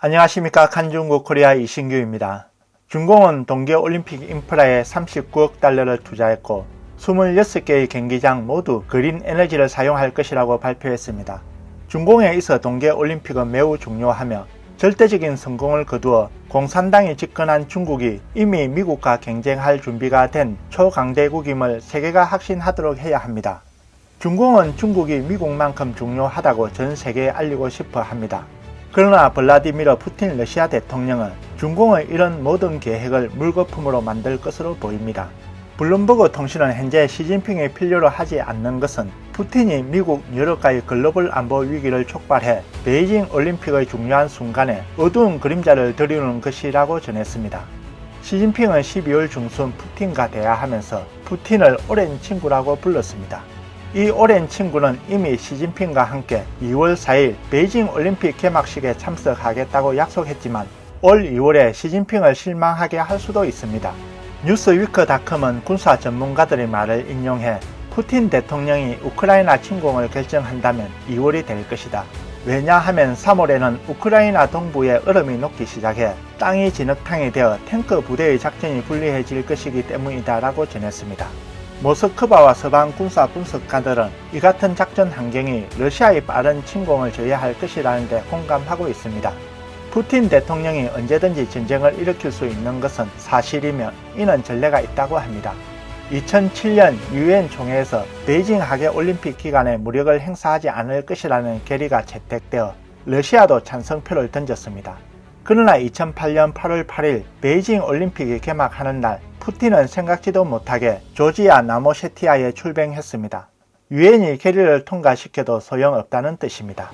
안녕하십니까. 칸중국 코리아 이신규입니다. 중공은 동계올림픽 인프라에 39억 달러를 투자했고 26개의 경기장 모두 그린 에너지를 사용할 것이라고 발표했습니다. 중공에 있어 동계올림픽은 매우 중요하며 절대적인 성공을 거두어 공산당이 집권한 중국이 이미 미국과 경쟁할 준비가 된 초강대국임을 세계가 확신하도록 해야 합니다. 중공은 중국이 미국만큼 중요하다고 전 세계에 알리고 싶어 합니다. 그러나 블라디미르 푸틴 러시아 대통령은 중공의 이런 모든 계획을 물거품으로 만들 것으로 보입니다. 블룸버그 통신은 현재 시진핑이 필요로 하지 않는 것은 푸틴이 미국 유럽과의 글로벌 안보 위기를 촉발해 베이징 올림픽의 중요한 순간에 어두운 그림자를 드리우는 것이라고 전했습니다. 시진핑은 12월 중순 푸틴과 대화하면서 푸틴을 오랜 친구라고 불렀습니다. 이 오랜 친구는 이미 시진핑과 함께 2월 4일 베이징 올림픽 개막식에 참석하겠다고 약속했지만 올 2월에 시진핑을 실망하게 할 수도 있습니다. 뉴스위크닷컴은 군사 전문가들의 말을 인용해 푸틴 대통령이 우크라이나 침공을 결정한다면 2월이 될 것이다. 왜냐하면 3월에는 우크라이나 동부에 얼음이 녹기 시작해 땅이 진흙탕이 되어 탱크 부대의 작전이 불리해질 것이기 때문이다 라고 전했습니다. 모스크바와 서방 군사 분석가들은 이 같은 작전 환경이 러시아의 빠른 침공을 저해할 것이라는 데 공감하고 있습니다. 푸틴 대통령이 언제든지 전쟁을 일으킬 수 있는 것은 사실이며 이는 전례가 있다고 합니다. 2007년 유엔 총회에서 베이징 하계올림픽 기간에 무력을 행사하지 않을 것이라는 결의가 채택되어 러시아도 찬성표를 던졌습니다. 그러나 2008년 8월 8일 베이징 올림픽이 개막하는 날 푸틴은 생각지도 못하게 조지아 나모셰티아에 출병했습니다. 유엔이 결의를 통과시켜도 소용없다는 뜻입니다.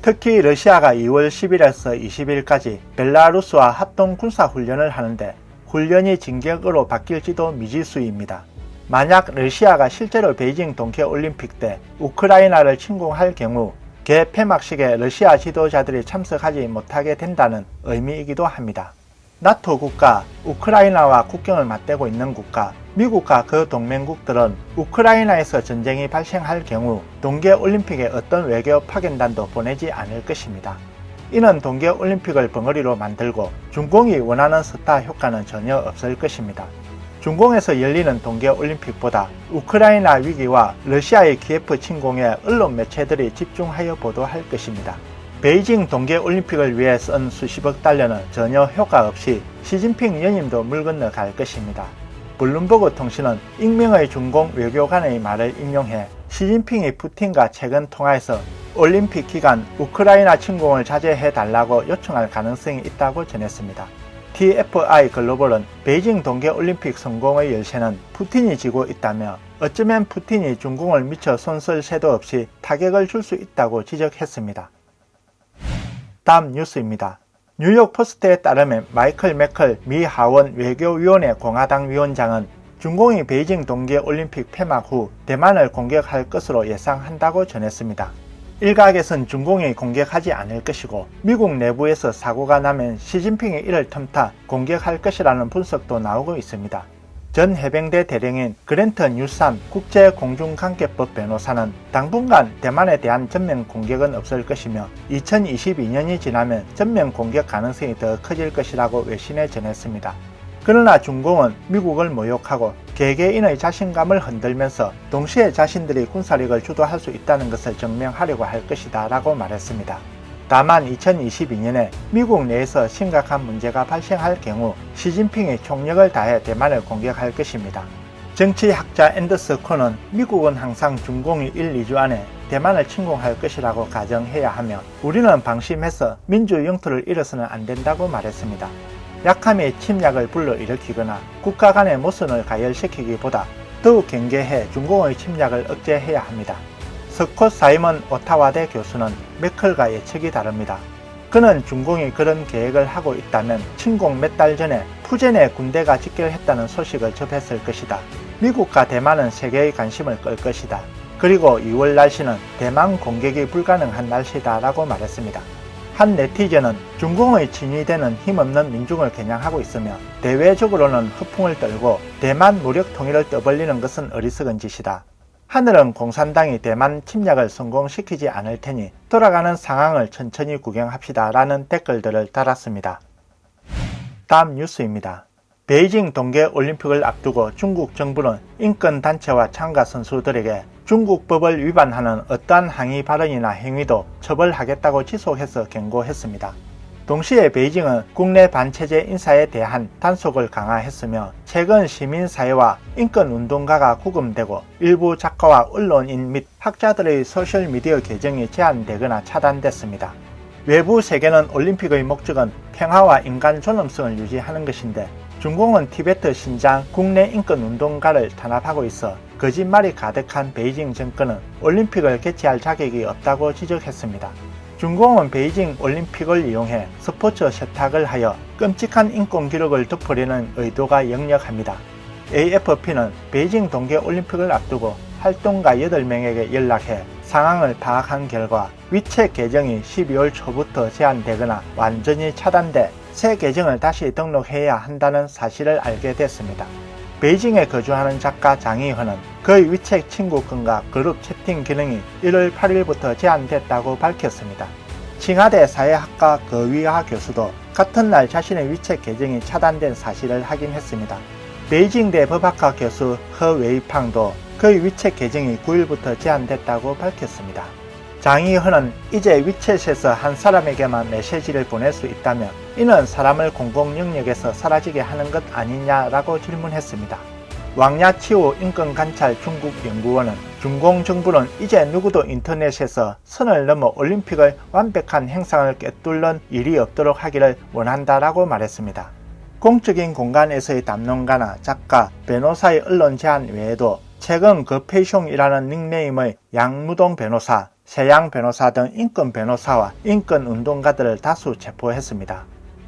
특히 러시아가 2월 10일에서 20일까지 벨라루스와 합동 군사훈련을 하는데 훈련이 진격으로 바뀔지도 미지수입니다. 만약 러시아가 실제로 베이징 동계올림픽 때 우크라이나를 침공할 경우 개폐막식에 러시아 지도자들이 참석하지 못하게 된다는 의미이기도 합니다. 나토 국가, 우크라이나와 국경을 맞대고 있는 국가, 미국과 그 동맹국들은 우크라이나에서 전쟁이 발생할 경우 동계올림픽에 어떤 외교 파견단도 보내지 않을 것입니다. 이는 동계올림픽을 벙어리로 만들고 중공이 원하는 스타 효과는 전혀 없을 것입니다. 중공에서 열리는 동계올림픽보다 우크라이나 위기와 러시아의 키예프 침공에 언론 매체들이 집중하여 보도할 것입니다. 베이징 동계올림픽을 위해 쓴 수십억 달러는 전혀 효과 없이 시진핑 연임도 물 건너 갈 것입니다. 블룸버그 통신은 익명의 중공 외교관의 말을 인용해 시진핑이 푸틴과 최근 통화에서 올림픽 기간 우크라이나 침공을 자제해달라고 요청할 가능성이 있다고 전했습니다. TFI 글로벌은 베이징 동계올림픽 성공의 열쇠는 푸틴이 쥐고 있다며 어쩌면 푸틴이 중공을 미처 손쓸 새도 없이 타격을 줄 수 있다고 지적했습니다. 다음 뉴스입니다. 뉴욕 포스트에 따르면 마이클 매컬 미 하원 외교위원회 공화당 위원장은 중공이 베이징 동계올림픽 폐막 후 대만을 공격할 것으로 예상한다고 전했습니다. 일각에선 중공이 공격하지 않을 것이고 미국 내부에서 사고가 나면 시진핑이 이를 틈타 공격할 것이라는 분석도 나오고 있습니다. 전 해병대 대령인 그랜트 뉴삼 국제공중관계법 변호사는 당분간 대만에 대한 전면 공격은 없을 것이며 2022년이 지나면 전면 공격 가능성이 더 커질 것이라고 외신에 전했습니다. 그러나 중공은 미국을 모욕하고 개개인의 자신감을 흔들면서 동시에 자신들이 군사력을 주도할 수 있다는 것을 증명하려고 할 것이다 라고 말했습니다. 다만 2022년에 미국 내에서 심각한 문제가 발생할 경우 시진핑이 총력을 다해 대만을 공격할 것입니다. 정치학자 앤더스 콘은 미국은 항상 중공이 1, 2주 안에 대만을 침공할 것이라고 가정해야 하며 우리는 방심해서 민주 영토를 잃어서는 안 된다고 말했습니다. 약함이 침략을 불러일으키거나 국가 간의 모순을 가열시키기보다 더욱 경계해 중공의 침략을 억제해야 합니다. 스콧 사이먼 오타와대 교수는 매컬과 예측이 다릅니다. 그는 중공이 그런 계획을 하고 있다면 침공 몇 달 전에 푸젠에 군대가 집결했다는 소식을 접했을 것이다. 미국과 대만은 세계의 관심을 끌 것이다. 그리고 2월 날씨는 대만 공격이 불가능한 날씨다 라고 말했습니다. 한 네티즌은 중공의 친위되는 힘없는 민중을 겨냥하고 있으며 대외적으로는 허풍을 떨고 대만 무력 통일을 떠벌리는 것은 어리석은 짓이다. 하늘은 공산당이 대만 침략을 성공시키지 않을 테니 돌아가는 상황을 천천히 구경합시다 라는 댓글들을 달았습니다. 다음 뉴스입니다. 베이징 동계올림픽을 앞두고 중국 정부는 인권단체와 참가 선수들에게 중국 법을 위반하는 어떠한 항의 발언이나 행위도 처벌하겠다고 지속해서 경고했습니다. 동시에 베이징은 국내 반체제 인사에 대한 단속을 강화했으며 최근 시민사회와 인권운동가가 구금되고 일부 작가와 언론인 및 학자들의 소셜미디어 계정이 제한되거나 차단됐습니다. 외부 세계는 올림픽의 목적은 평화와 인간 존엄성을 유지하는 것인데 중공은 티베트 신장 국내 인권운동가를 탄압하고 있어 거짓말이 가득한 베이징 정권은 올림픽을 개최할 자격이 없다고 지적했습니다. 중공은 베이징 올림픽을 이용해 스포츠 세탁을 하여 끔찍한 인권 기록을 덮으려는 의도가 역력합니다. AFP는 베이징 동계올림픽을 앞두고 활동가 8명에게 연락해 상황을 파악한 결과 위챗 계정이 12월 초부터 제한되거나 완전히 차단돼 새 계정을 다시 등록해야 한다는 사실을 알게 됐습니다. 베이징에 거주하는 작가 장희헌은 그의 위챗 친구권과 그룹 채팅 기능이 1월 8일부터 제한됐다고 밝혔습니다. 칭하대 사회학과 거위하 교수도 같은 날 자신의 위챗 계정이 차단된 사실을 확인했습니다. 베이징대 법학과 교수 허웨이팡도 그의 위챗 계정이 9일부터 제한됐다고 밝혔습니다. 장희헌은 이제 위챗에서 한 사람에게만 메시지를 보낼 수 있다며 이는 사람을 공공 영역에서 사라지게 하는 것 아니냐라고 질문했습니다. 왕야치우 인권관찰 중국연구원은 중공 정부는 이제 누구도 인터넷에서 선을 넘어 올림픽을 완벽한 행상을 꿰뚫는 일이 없도록 하기를 원한다라고 말했습니다. 공적인 공간에서의 담론가나 작가, 변호사의 언론 제한 외에도 최근 거페숑이라는 닉네임의 양무동 변호사, 세양 변호사 등 인권 변호사와 인권 운동가들을 다수 체포했습니다.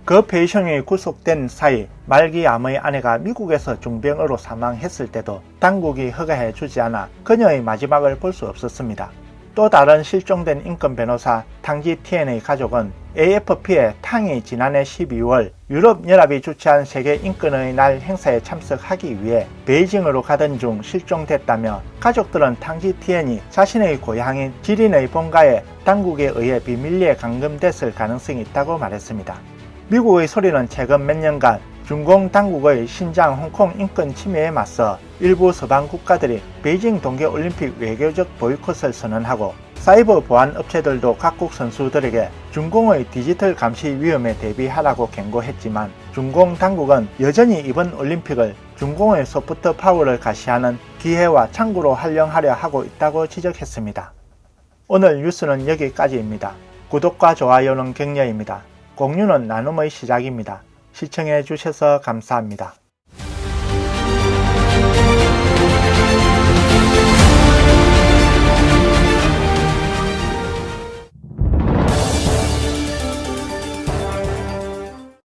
거페이숑이 구속된 사이 말기 암의 아내가 미국에서 중병으로 사망했을 때도 당국이 허가해 주지 않아 그녀의 마지막을 볼 수 없었습니다. 또 다른 실종된 인권 변호사 탕지 티엔의 가족은 AFP의 탕이 지난해 12월 유럽연합이 주최한 세계 인권의 날 행사에 참석하기 위해 베이징으로 가던 중 실종됐다며 가족들은 탕지 티엔이 자신의 고향인 지린의 본가에 당국에 의해 비밀리에 감금됐을 가능성이 있다고 말했습니다. 미국의 소리는 최근 몇 년간 중공 당국의 신장 홍콩 인권 침해에 맞서 일부 서방 국가들이 베이징 동계올림픽 외교적 보이콧을 선언하고 사이버 보안 업체들도 각국 선수들에게 중공의 디지털 감시 위험에 대비하라고 경고했지만 중공 당국은 여전히 이번 올림픽을 중공의 소프트 파워를 가시하는 기회와 창구로 활용하려 하고 있다고 지적했습니다. 오늘 뉴스는 여기까지입니다. 구독과 좋아요는 격려입니다. 공유는 나눔의 시작입니다. 시청해 주셔서 감사합니다.